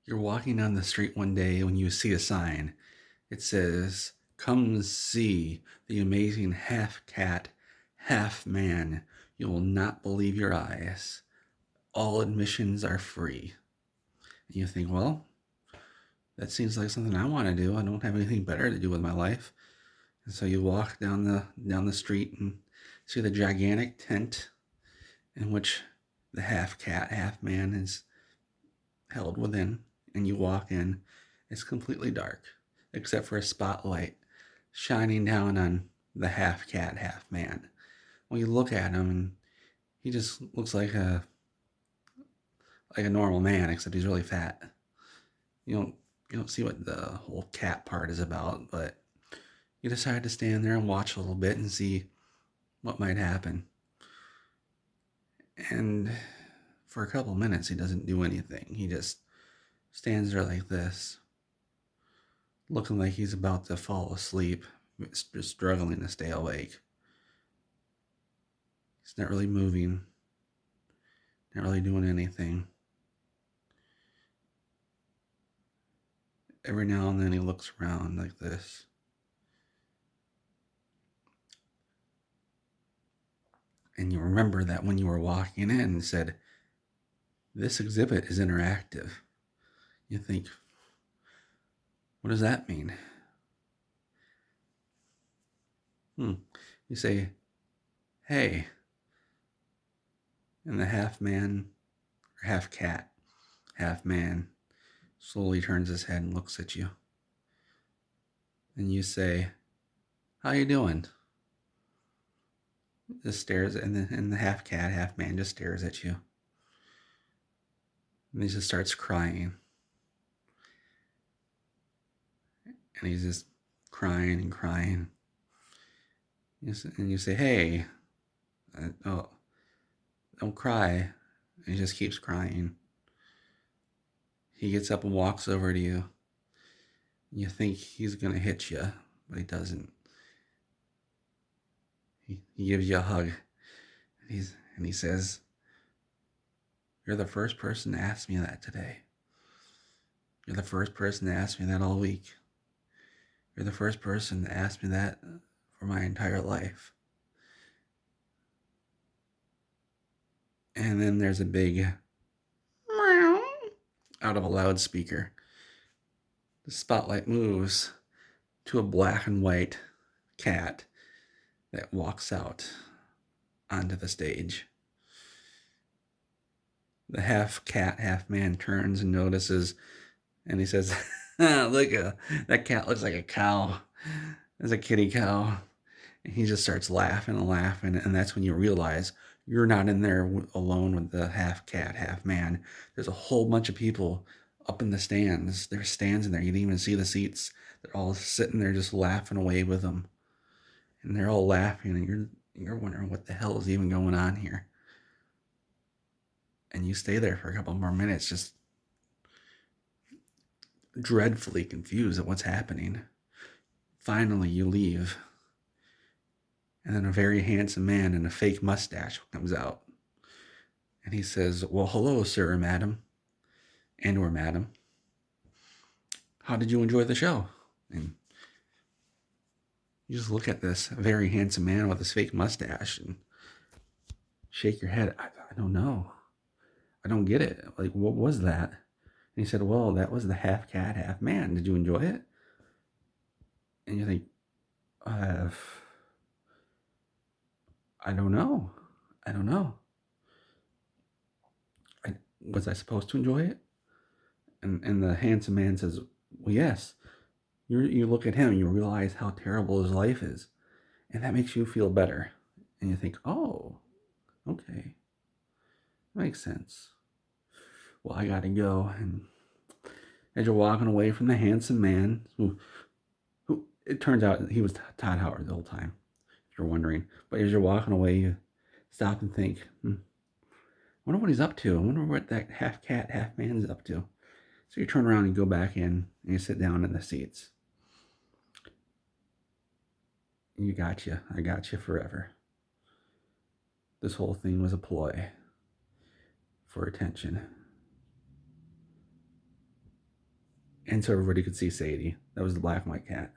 You're walking down the street one day when you see a sign. It says, "Come see the amazing half cat, half man. You will not believe your eyes. All admissions are free." And you think, well, that seems like something I want to do. I don't have anything better to do with my life. And so you walk down the street and see the gigantic tent in which the half cat, half man is held within, and you walk in. It's completely dark, except for a spotlight shining down on the half cat, half man. When you look at him, and he just looks like a normal man, except he's really fat. You don't you don't see what the whole cat part is about, but you decide to stand there and watch a little bit and see what might happen. And for a couple minutes, he doesn't do anything. He just stands there like this, looking like he's about to fall asleep, just struggling to stay awake. He's not really moving, not really doing anything. Every now and then he looks around like this. And you remember that when you were walking in and said, "This exhibit is interactive." You think, what does that mean? You say, "Hey," and the half man, or half cat, half man slowly turns his head and looks at you. And you say, "How you doing?" Just stares, and the half cat, half man just stares at you. And he just starts crying. And he's just crying and crying. And you say, "Hey, oh, don't cry." And he just keeps crying. He gets up and walks over to you. You think he's going to hit you, but he doesn't. He gives you a hug. And he says, "You're the first person to ask me that today. You're the first person to ask me that all week. You're the first person to ask me that for my entire life." And then there's a big meow out of a loudspeaker. The spotlight moves to a black and white cat that walks out onto the stage. The half cat, half man turns and notices, and he says, "Look, that cat looks like a cow. It's a kitty cow." And he just starts laughing and laughing, and that's when you realize you're not in there alone with the half cat, half man. There's a whole bunch of people up in the stands. There's stands in there. You didn't even see the seats. They're all sitting there just laughing away with them. And they're all laughing, and you're wondering what the hell is even going on here. And you stay there for a couple more minutes, just dreadfully confused at what's happening. Finally, you leave. And then a very handsome man in a fake mustache comes out. And he says, "Well, hello, sir or madam, or madam. How did you enjoy the show?" And you just look at this very handsome man with his fake mustache and shake your head. I don't know. I don't get it. Like, what was that? And he said, "Well, that was the half cat, half man. Did you enjoy it?" And you think, uh, I don't know. I don't know. Was I supposed to enjoy it? And the handsome man says, "Well, yes." You look at him, you realize how terrible his life is, and that makes you feel better. And you think, oh, okay, makes sense. Well, I gotta go. And as you're walking away from the handsome man, who it turns out he was Todd Howard the whole time, if you're wondering. But as you're walking away, you stop and think, I wonder what he's up to. I wonder what that half cat, half man's up to. So you turn around and go back in, and you sit down in the seats. You got you. I got you forever. This whole thing was a ploy for attention. and so everybody could see Sadie. That was the black and white cat.